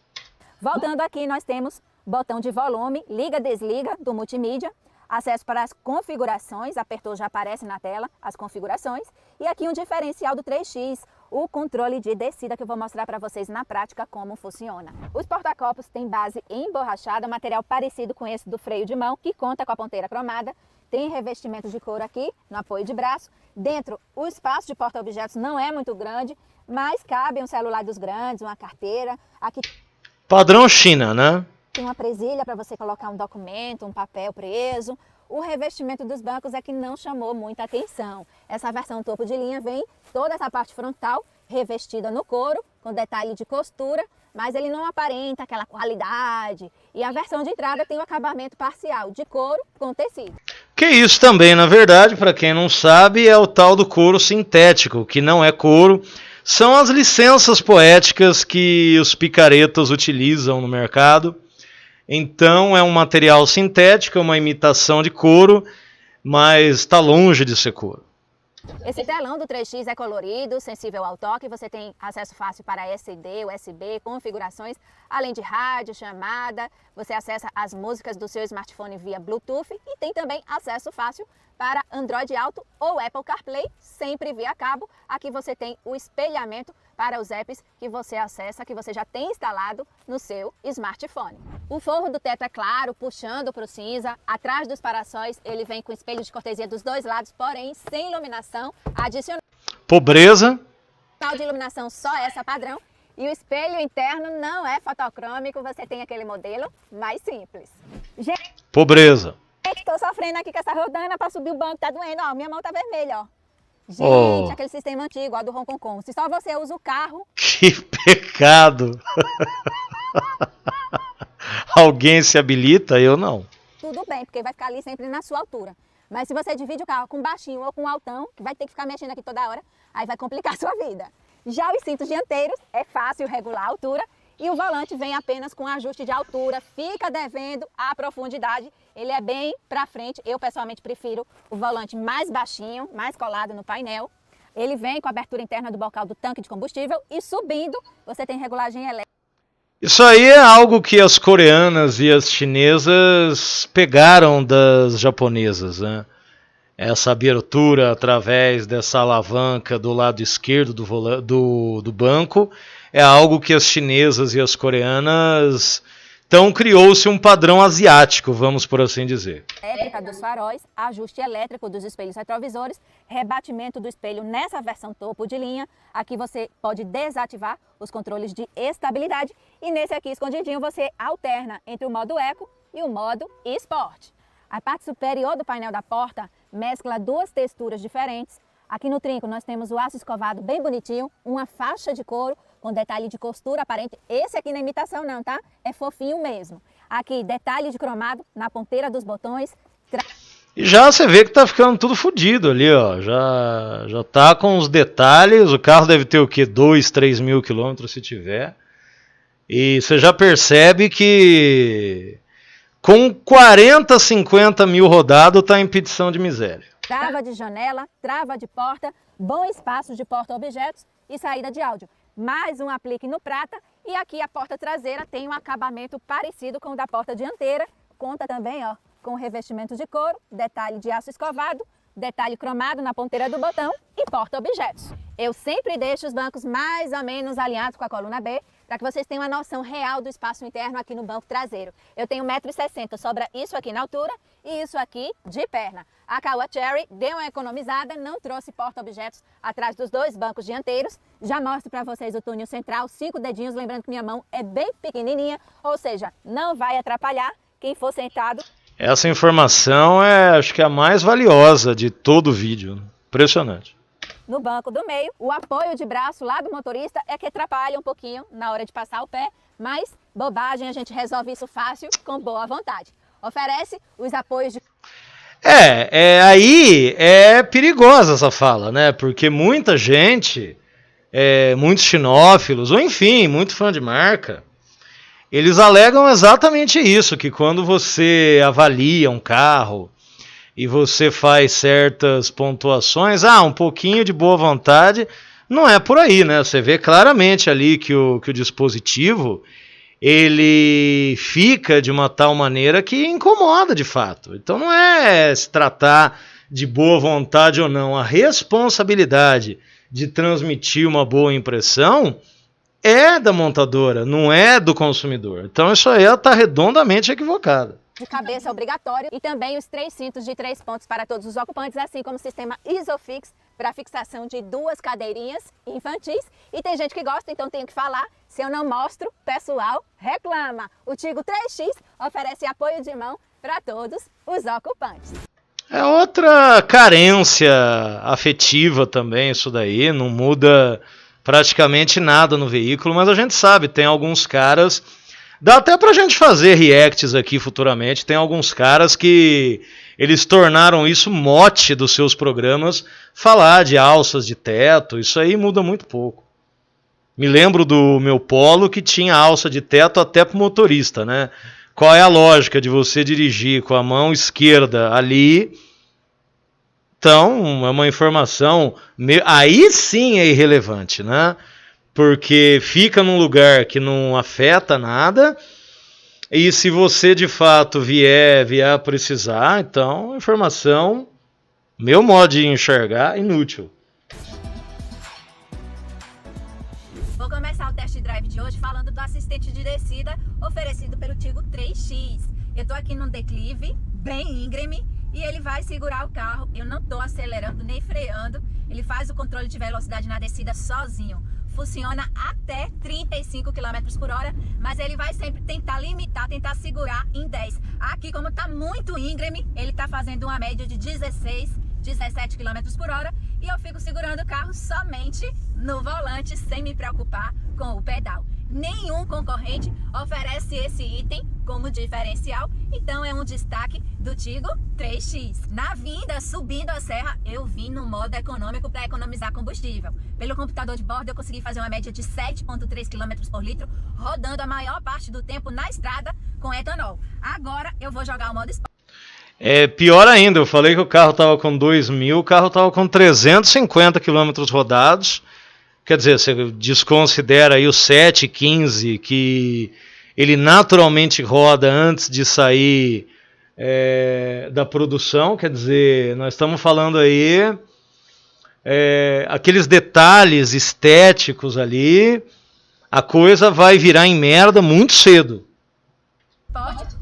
Voltando aqui, nós temos botão de volume, liga, desliga do multimídia. Acesso para as configurações, apertou, já aparece na tela as configurações. E aqui um diferencial do 3X, o controle de descida, que eu vou mostrar para vocês na prática como funciona. Os porta-copos têm base emborrachada, material parecido com esse do freio de mão, que conta com a ponteira cromada. Tem revestimento de couro aqui, no apoio de braço. Dentro, o espaço de porta-objetos não é muito grande, mas cabe um celular dos grandes, uma carteira. Aqui padrão China, né? Tem uma presilha para você colocar um documento, um papel preso. O revestimento dos bancos é que não chamou muita atenção. Essa versão topo de linha vem toda essa parte frontal revestida no couro, com detalhe de costura, mas ele não aparenta aquela qualidade. E a versão de entrada tem o acabamento parcial de couro com tecido. Que isso também, na verdade, para quem não sabe, é o tal do couro sintético, que não é couro. São as licenças poéticas que os picaretas utilizam no mercado. Então é um material sintético, é uma imitação de couro, mas está longe de ser couro. Esse telão do 3X é colorido, sensível ao toque, você tem acesso fácil para SD, USB, configurações, além de rádio, chamada, você acessa as músicas do seu smartphone via Bluetooth e tem também acesso fácil para Android Auto ou Apple CarPlay, sempre via cabo. Aqui você tem o espelhamento para os apps que você acessa, que você já tem instalado no seu smartphone. O forro do teto é claro, puxando para o cinza. Atrás dos para-sóis ele vem com espelho de cortesia dos dois lados, porém sem iluminação adicional. Pobreza. De iluminação só essa padrão. E o espelho interno não é fotocrômico, você tem aquele modelo mais simples. Gente, pobreza. Estou sofrendo aqui com essa rodana para subir o banco, tá doendo, ó, minha mão tá vermelha, ó. Gente, aquele sistema antigo, ó, do Hong Kong. Se só você usa o carro... Que pecado! Alguém se habilita? Eu não. Tudo bem, porque vai ficar ali sempre na sua altura. Mas se você divide o carro com baixinho ou com altão, que vai ter que ficar mexendo aqui toda hora, aí vai complicar a sua vida. Já os cintos dianteiros, é fácil regular a altura. E o volante vem apenas com ajuste de altura, fica devendo a profundidade. Ele é bem para frente, eu pessoalmente prefiro o volante mais baixinho, mais colado no painel. Ele vem com a abertura interna do bocal do tanque de combustível e subindo você tem regulagem elétrica. Isso aí é algo que as coreanas e as chinesas pegaram das japonesas, né? essa abertura através dessa alavanca do lado esquerdo do banco é algo que as chinesas e as coreanas... Então criou-se um padrão asiático, vamos por assim dizer. Elétrica dos faróis, ajuste elétrico dos espelhos retrovisores, rebatimento do espelho nessa versão topo de linha. Aqui você pode desativar os controles de estabilidade e nesse aqui escondidinho você alterna entre o modo Eco e o modo Sport. A parte superior do painel da porta mescla duas texturas diferentes. Aqui no trinco nós temos o aço escovado bem bonitinho, uma faixa de couro com detalhe de costura aparente. Esse aqui não é imitação não, tá? É fofinho mesmo. Aqui, detalhe de cromado na ponteira dos botões. E já você vê que tá ficando tudo fodido ali, ó. Já tá com os detalhes. O carro deve ter o quê? 2, 3 mil quilômetros se tiver. E você já percebe que com 40, 50 mil rodado tá em petição de miséria. Trava de janela, trava de porta, bom espaço de porta-objetos e saída de áudio. Mais um aplique no prata e aqui a porta traseira tem um acabamento parecido com o da porta dianteira. Conta também ó, com revestimento de couro, detalhe de aço escovado, detalhe cromado na ponteira do botão e porta-objetos. Eu sempre deixo os bancos mais ou menos alinhados com a coluna B para que vocês tenham uma noção real do espaço interno aqui no banco traseiro. Eu tenho 1,60 m, sobra isso aqui na altura e isso aqui de perna. A Caoa Chery deu uma economizada, não trouxe porta-objetos atrás dos dois bancos dianteiros. Já mostro para vocês o túnel central, 5 dedinhos, lembrando que minha mão é bem pequenininha, ou seja, não vai atrapalhar quem for sentado. Essa informação é, acho que, a mais valiosa de todo o vídeo. Impressionante. No banco do meio, o apoio de braço lá do motorista é que atrapalha um pouquinho na hora de passar o pé, mas bobagem, a gente resolve isso fácil, com boa vontade. Oferece os apoios de... Aí é perigosa essa fala, né? Porque muita gente, muitos xenófilos, ou enfim, muito fã de marca, eles alegam exatamente isso, que quando você avalia um carro e você faz certas pontuações, um pouquinho de boa vontade, não é por aí, né? Você vê claramente ali que o dispositivo, ele fica de uma tal maneira que incomoda de fato. Então não é se tratar de boa vontade ou não, a responsabilidade de transmitir uma boa impressão é da montadora, não é do consumidor. Então isso aí está redondamente equivocado. De cabeça obrigatório e também os 3 cintos de 3 pontos para todos os ocupantes, assim como o sistema Isofix para fixação de 2 cadeirinhas infantis. E tem gente que gosta, então tenho que falar, se eu não mostro, o pessoal reclama. O Tigo 3X oferece apoio de mão para todos os ocupantes. É outra carência afetiva também isso daí, não muda praticamente nada no veículo, mas a gente sabe, tem alguns caras, dá até pra gente fazer reacts aqui futuramente, tem alguns caras que eles tornaram isso mote dos seus programas, falar de alças de teto, isso aí muda muito pouco. Me lembro do meu Polo que tinha alça de teto até pro motorista, né? Qual é a lógica de você dirigir com a mão esquerda ali? Então, é uma informação, aí sim é irrelevante, né? Porque fica num lugar que não afeta nada, e se você de fato vier a precisar, então, informação, meu modo de enxergar, inútil. Vou começar o test drive de hoje falando do assistente de descida oferecido pelo Tigo 3X. Eu tô aqui num declive bem íngreme, e ele vai segurar o carro, eu não estou acelerando nem freando, ele faz o controle de velocidade na descida sozinho, funciona até 35 km por hora, mas ele vai sempre tentar limitar, tentar segurar em 10. Aqui, como está muito íngreme, ele está fazendo uma média de 16, 17 km por hora, e eu fico segurando o carro somente no volante, sem me preocupar com o pedal. Nenhum concorrente oferece esse item como diferencial, então é um destaque do Tigo 3X. Na vinda, subindo a serra, eu vim no modo econômico para economizar combustível. Pelo computador de bordo, eu consegui fazer uma média de 7,3 km por litro, rodando a maior parte do tempo na estrada com etanol. Agora eu vou jogar o modo Sport. Pior ainda, eu falei que o carro estava com 2.000, o carro estava com 350 km rodados. Quer dizer, você desconsidera aí o 7,15 que ele naturalmente roda antes de sair da produção, quer dizer, nós estamos falando aí aqueles detalhes estéticos ali, a coisa vai virar em merda muito cedo.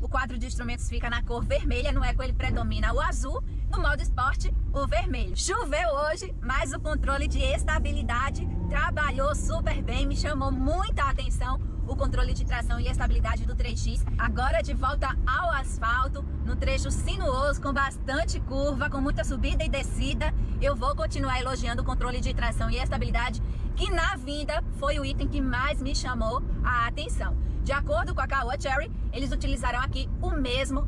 O quadro de instrumentos fica na cor vermelha, no Eco ele predomina o azul, no modo esporte o vermelho. Choveu hoje, mas o controle de estabilidade trabalhou super bem, me chamou muita atenção o controle de tração e estabilidade do 3X. Agora de volta ao asfalto, no trecho sinuoso, com bastante curva, com muita subida e descida, eu vou continuar elogiando o controle de tração e estabilidade, que na vinda foi o item que mais me chamou a atenção. De acordo com a Caoa Chery, eles utilizaram aqui o mesmo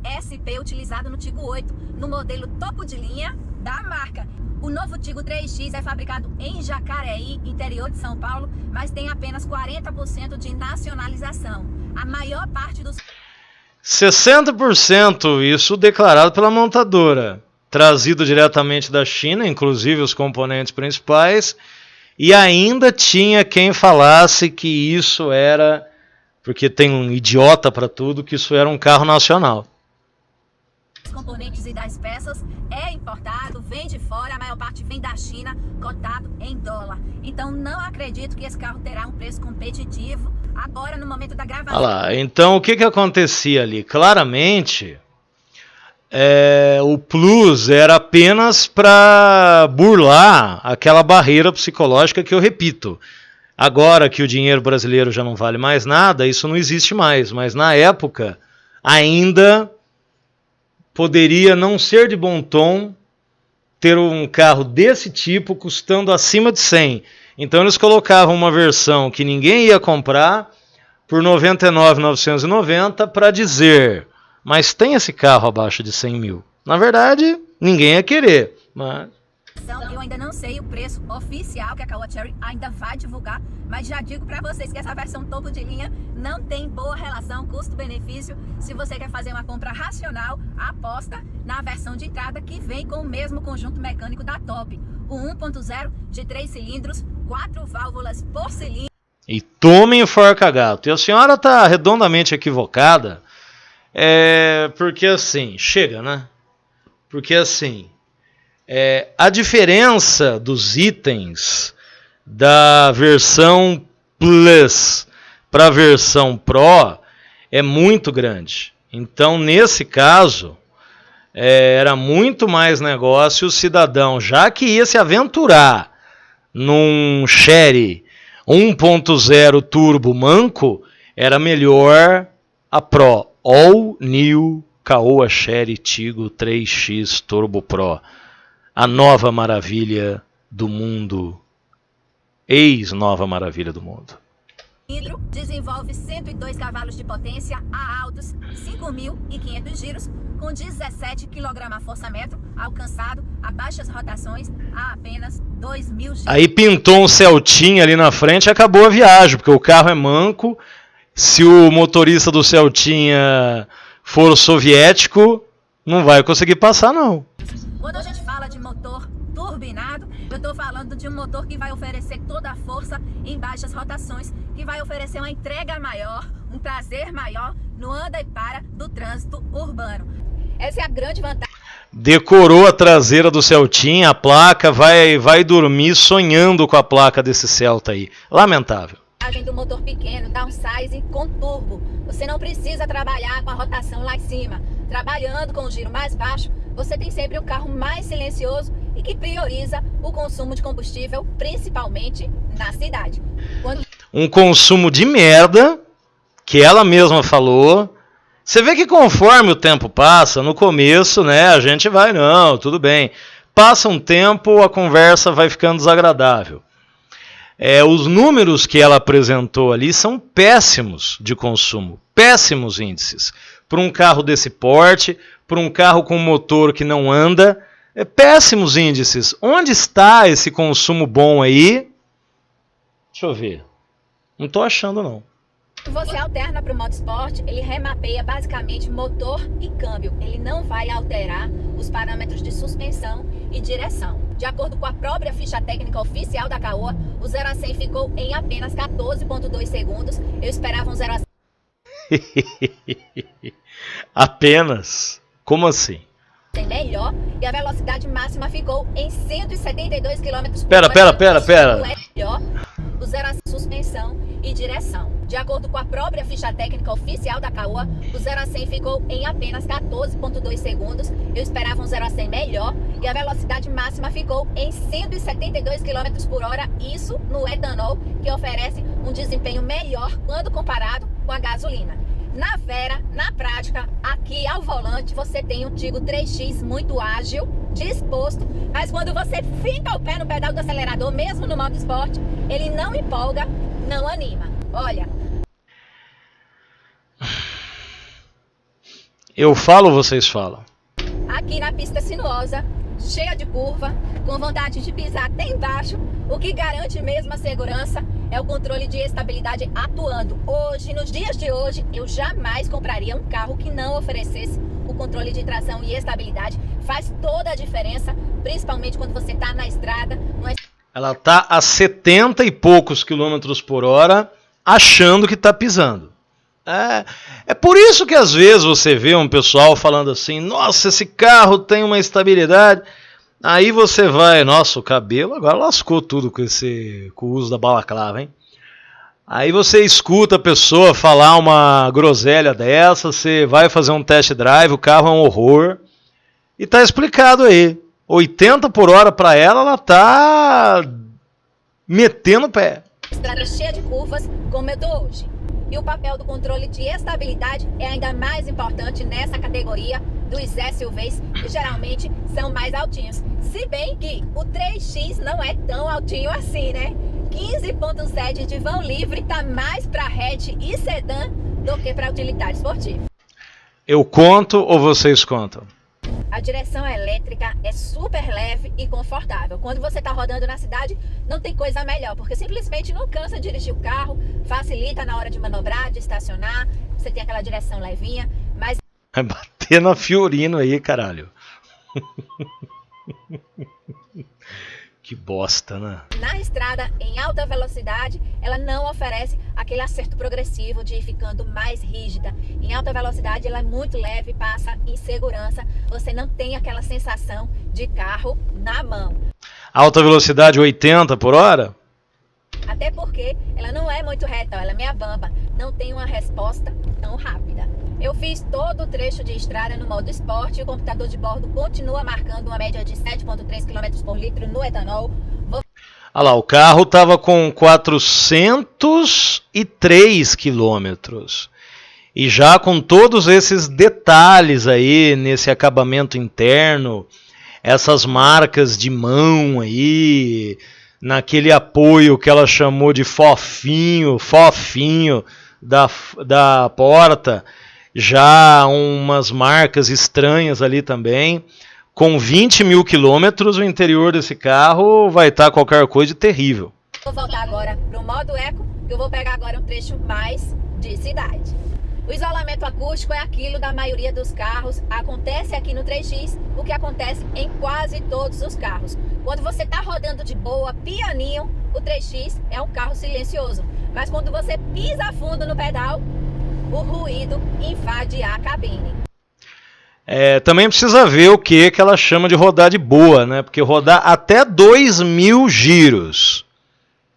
ESP utilizado no Tigo 8, no modelo topo de linha da marca. O novo Tigo 3X é fabricado em Jacareí, interior de São Paulo, mas tem apenas 40% de nacionalização. A maior parte dos... 60% isso declarado pela montadora, trazido diretamente da China, inclusive os componentes principais, e ainda tinha quem falasse que isso era, porque tem um idiota para tudo, que isso era um carro nacional. Os componentes e das peças é importado, vem de fora, a maior parte vem da China, cotado em dólar. Então não acredito que esse carro terá um preço competitivo agora no momento da gravação. Olha lá, então o que acontecia ali? Claramente, o Plus era apenas para burlar aquela barreira psicológica que eu repito. Agora que o dinheiro brasileiro já não vale mais nada, isso não existe mais. Mas na época, ainda poderia não ser de bom tom ter um carro desse tipo custando acima de 100. Então eles colocavam uma versão que ninguém ia comprar por R$ 99.990 para dizer, mas tem esse carro abaixo de 100 mil. Na verdade, ninguém ia querer, mas... Eu ainda não sei o preço oficial que a Caoa Chery ainda vai divulgar, mas já digo para vocês que essa versão topo de linha não tem boa relação custo-benefício. Se você quer fazer uma compra racional, aposta na versão de entrada que vem com o mesmo conjunto mecânico da Top. O 1.0 de 3 cilindros, 4 válvulas por cilindro. E tome enforca-gato. E a senhora está redondamente equivocada, porque assim, chega, né? Porque assim... a diferença dos itens da versão Plus para a versão Pro é muito grande. Então, nesse caso, era muito mais negócio o cidadão, já que ia se aventurar num Chery 1.0 turbo manco, era melhor a Pro. All New Caoa Chery Tigo 3X Turbo Pro. A nova maravilha do mundo, ex-nova maravilha do mundo. Desenvolve 102 cavalos de potência a altos 5.500 giros, com 17 kgfm, alcançado a baixas rotações a apenas 2.000 giros. Aí pintou um Celtinha ali na frente e acabou a viagem, porque o carro é manco. Se o motorista do Celtinha for soviético, não vai conseguir passar, não. Quando a gente fala de motor turbinado, eu estou falando de um motor que vai oferecer toda a força em baixas rotações, que vai oferecer uma entrega maior, um prazer maior no anda e para do trânsito urbano. Essa é a grande vantagem. Decorou a traseira do Celtinha, a placa, vai dormir sonhando com a placa desse Celta aí. Lamentável. Do motor pequeno, downsizing com turbo. Você não precisa trabalhar com a rotação lá em cima. Trabalhando com o giro mais baixo, você tem sempre um carro mais silencioso e que prioriza o consumo de combustível, principalmente na cidade. Um consumo de merda, que ela mesma falou. Você vê que conforme o tempo passa, no começo, né, a gente vai, não, tudo bem. Passa um tempo, a conversa vai ficando desagradável. Os números que ela apresentou ali são péssimos de consumo, péssimos índices. Para um carro desse porte, para um carro com motor que não anda, péssimos índices. Onde está esse consumo bom aí? Deixa eu ver. Não estou achando, não. Você alterna para o modo Sport, ele remapeia basicamente motor e câmbio. Ele não vai alterar os parâmetros de suspensão e direção. De acordo com a própria ficha técnica oficial da Caoa, o 0 a 100 ficou em apenas 14,2 segundos. Eu esperava um 0 a 100... Apenas? Como assim? Melhor, e a velocidade máxima ficou em 172 km por Pera. melhor, o zero a suspensão e direção. De acordo com a própria ficha técnica oficial da Caoa, o 0 a 100 ficou em apenas 14,2 segundos. Eu esperava um 0 a 100 melhor e a velocidade máxima ficou em 172 km por hora, isso no etanol, que oferece um desempenho melhor quando comparado com a gasolina. Na Vera, na prática, aqui ao volante, você tem um Tigo 3X muito ágil, disposto, mas quando você finca o pé no pedal do acelerador, mesmo no modo esporte, ele não empolga, não anima. Olha. Eu falo ou vocês falam? Aqui na pista sinuosa, cheia de curva, com vontade de pisar até embaixo, o que garante mesmo a segurança é o controle de estabilidade atuando. Hoje, nos dias de hoje, eu jamais compraria um carro que não oferecesse o controle de tração e estabilidade. Faz toda a diferença, principalmente quando você está na estrada. Ela está a 70 e poucos quilômetros por hora, achando que está pisando. É por isso que às vezes você vê um pessoal falando assim, nossa, esse carro tem uma estabilidade. Aí você vai, nossa, o cabelo agora lascou tudo com o uso da balaclava, hein? Aí você escuta a pessoa falar uma groselha dessa, você vai fazer um test drive, o carro é um horror. E tá explicado aí. 80 por hora para ela tá metendo o pé. Estrada cheia de curvas, como eu tô hoje. E o papel do controle de estabilidade é ainda mais importante nessa categoria dos SUVs, que geralmente são mais altinhos. Se bem que o 3X não é tão altinho assim, né? 15,7 de vão livre tá mais para hatch e sedã do que para utilitário esportivo. Eu conto ou vocês contam? A direção elétrica é super leve e confortável. Quando você está rodando na cidade, não tem coisa melhor, porque simplesmente não cansa de dirigir o carro, facilita na hora de manobrar, de estacionar, você tem aquela direção levinha, mas... Vai bater na Fiorino aí, caralho. Que bosta, né? Na estrada, em alta velocidade, ela não oferece aquele acerto progressivo de ir ficando mais rígida. Em alta velocidade, ela é muito leve, passa em segurança. Você não tem aquela sensação de carro na mão. Alta velocidade 80 por hora? Até porque ela não é muito reta, ela é meia bamba. Não tem uma resposta tão rápida. Eu fiz todo o trecho de estrada no modo esporte e o computador de bordo continua marcando uma média de 7,3 km por litro no etanol. Olha lá, o carro estava com 403 quilômetros. E já com todos esses detalhes aí nesse acabamento interno, essas marcas de mão aí, naquele apoio que ela chamou de fofinho da porta, já umas marcas estranhas ali também. Com 20 mil quilômetros, o interior desse carro vai estar qualquer coisa de terrível. Vou voltar agora para o modo eco, que eu vou pegar agora um trecho mais de cidade. O isolamento acústico é aquilo da maioria dos carros. Acontece aqui no 3X o que acontece em quase todos os carros. Quando você está rodando de boa, pianinho, o 3X é um carro silencioso. Mas quando você pisa fundo no pedal, o ruído invade a cabine. Também precisa ver o que ela chama de rodar de boa, né? Porque rodar até 2.000 giros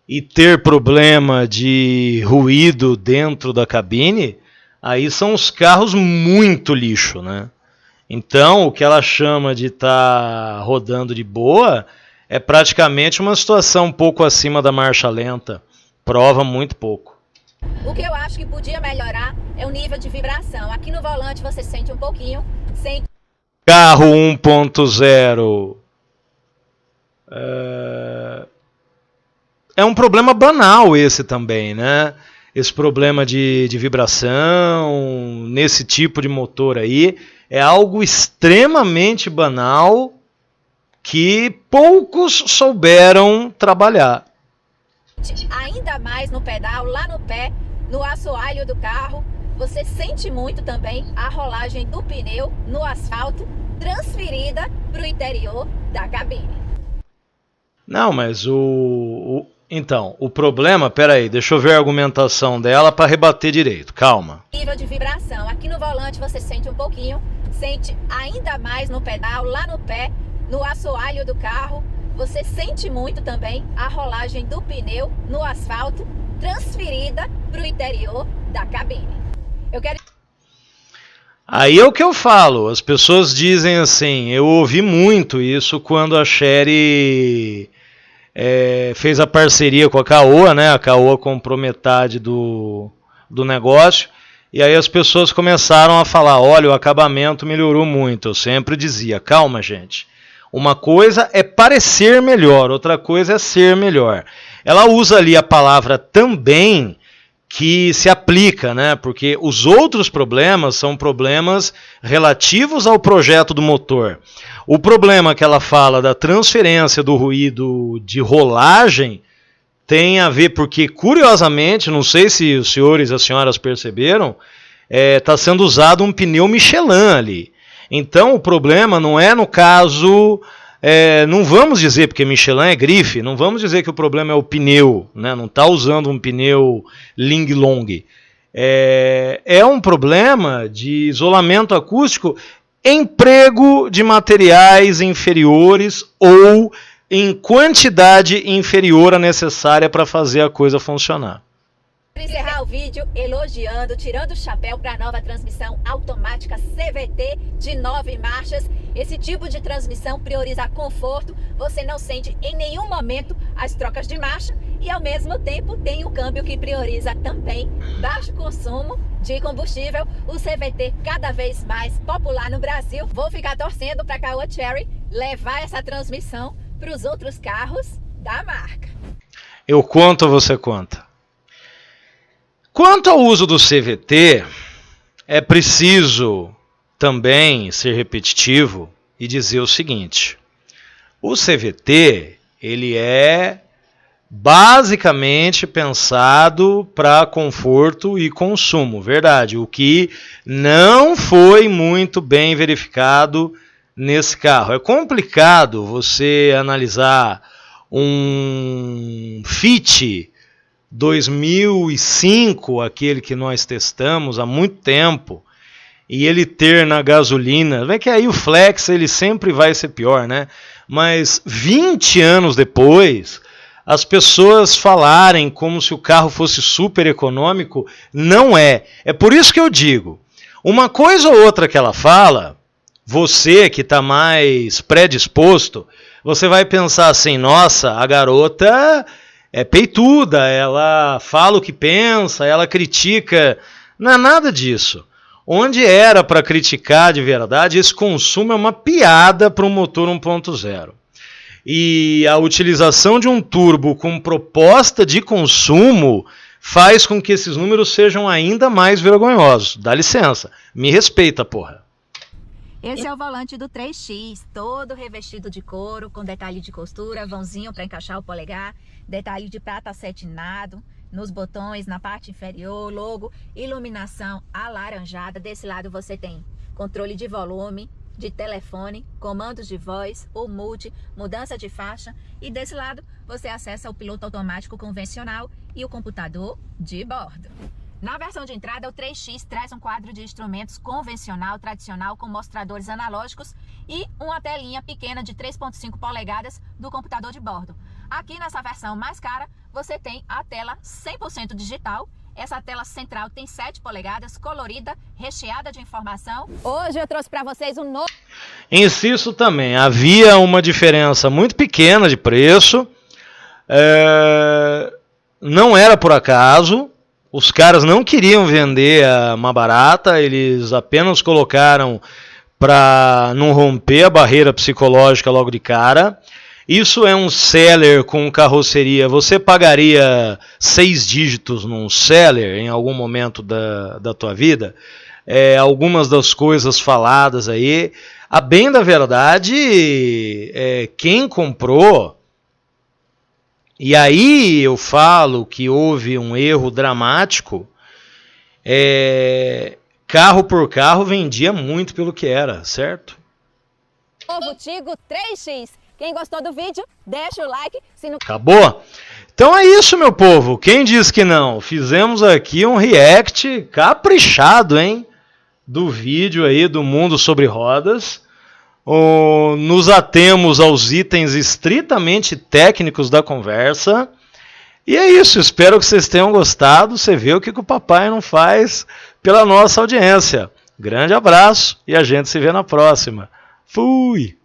e ter problema de ruído dentro da cabine, aí são os carros muito lixo, né? Então, o que ela chama de estar rodando de boa é praticamente uma situação um pouco acima da marcha lenta. Prova muito pouco. O que eu acho que podia melhorar é o nível de vibração. Aqui no volante você sente um pouquinho. Carro 1.0 é um problema banal esse também, né? Esse problema de vibração nesse tipo de motor aí é algo extremamente banal que poucos souberam trabalhar. Ainda mais no pedal, lá no pé, no assoalho do carro, você sente muito também a rolagem do pneu no asfalto transferida para o interior da cabine. Não, mas o Então, o problema, peraí, deixa eu ver a argumentação dela para rebater direito, calma. Nível de vibração, aqui no volante você sente um pouquinho, sente ainda mais no pedal, lá no pé, no assoalho do carro, você sente muito também a rolagem do pneu no asfalto, transferida para o interior da cabine. Aí é o que eu falo, as pessoas dizem assim, eu ouvi muito isso quando a Chery fez a parceria com a Caoa, né? A Caoa comprou metade do negócio, e aí as pessoas começaram a falar, olha, o acabamento melhorou muito. Eu sempre dizia, calma gente, uma coisa é parecer melhor, outra coisa é ser melhor. Ela usa ali a palavra também, que se aplica, né? Porque os outros problemas são problemas relativos ao projeto do motor. O problema que ela fala da transferência do ruído de rolagem tem a ver porque, curiosamente, não sei se os senhores e as senhoras perceberam, está sendo usado um pneu Michelin ali. Então o problema não é no caso... não vamos dizer, porque Michelin é grife, não vamos dizer que o problema é o pneu, né? Não está usando um pneu Ling Long. É um problema de isolamento acústico, emprego de materiais inferiores ou em quantidade inferior à necessária para fazer a coisa funcionar. Para encerrar o vídeo, elogiando, tirando o chapéu para a nova transmissão automática CVT de 9 marchas. Esse tipo de transmissão prioriza conforto, você não sente em nenhum momento as trocas de marcha e ao mesmo tempo tem o câmbio que prioriza também baixo consumo de combustível. O CVT cada vez mais popular no Brasil. Vou ficar torcendo para a Caoa Chery levar essa transmissão para os outros carros da marca. Eu conto ou você conta? Quanto ao uso do CVT, é preciso também ser repetitivo e dizer o seguinte: o CVT ele é basicamente pensado para conforto e consumo, verdade, o que não foi muito bem verificado nesse carro. É complicado você analisar um Fit 2005, aquele que nós testamos há muito tempo, e ele ter na gasolina, é que aí o flex ele sempre vai ser pior, né? Mas 20 anos depois, as pessoas falarem como se o carro fosse super econômico, não é. É por isso que eu digo, uma coisa ou outra que ela fala, você que está mais predisposto, você vai pensar assim, nossa, a garota é peituda, ela fala o que pensa, ela critica. Não é nada disso. Onde era para criticar de verdade, esse consumo é uma piada para um motor 1.0. E a utilização de um turbo com proposta de consumo faz com que esses números sejam ainda mais vergonhosos. Dá licença, me respeita, porra. Esse é o volante do 3X, todo revestido de couro, com detalhe de costura, vãozinho para encaixar o polegar, detalhe de prata acetinado nos botões, na parte inferior, logo, iluminação alaranjada. Desse lado você tem controle de volume, de telefone, comandos de voz, o multi, mudança de faixa, e desse lado você acessa o piloto automático convencional e o computador de bordo. Na versão de entrada, o 3X traz um quadro de instrumentos convencional, tradicional, com mostradores analógicos e uma telinha pequena de 3.5 polegadas do computador de bordo. Aqui nessa versão mais cara, você tem a tela 100% digital. Essa tela central tem 7 polegadas, colorida, recheada de informação. Hoje eu trouxe para vocês um novo... Insisto também, havia uma diferença muito pequena de preço. Não era por acaso. Os caras não queriam vender uma barata, eles apenas colocaram para não romper a barreira psicológica logo de cara. Isso é um seller com carroceria. Você pagaria 6 dígitos num seller em algum momento da tua vida? Algumas das coisas faladas aí. A bem da verdade, quem comprou... E aí eu falo que houve um erro dramático, carro por carro vendia muito pelo que era, certo? Novo Tigo 3X. Quem gostou do vídeo, deixa o like. Se não... Acabou? Então é isso, meu povo. Quem diz que não? Fizemos aqui um react caprichado, hein? Do vídeo aí do Mundo sobre Rodas. Nos atemos aos itens estritamente técnicos da conversa. E é isso, espero que vocês tenham gostado. Você vê o que o papai não faz pela nossa audiência. Grande abraço e a gente se vê na próxima. Fui!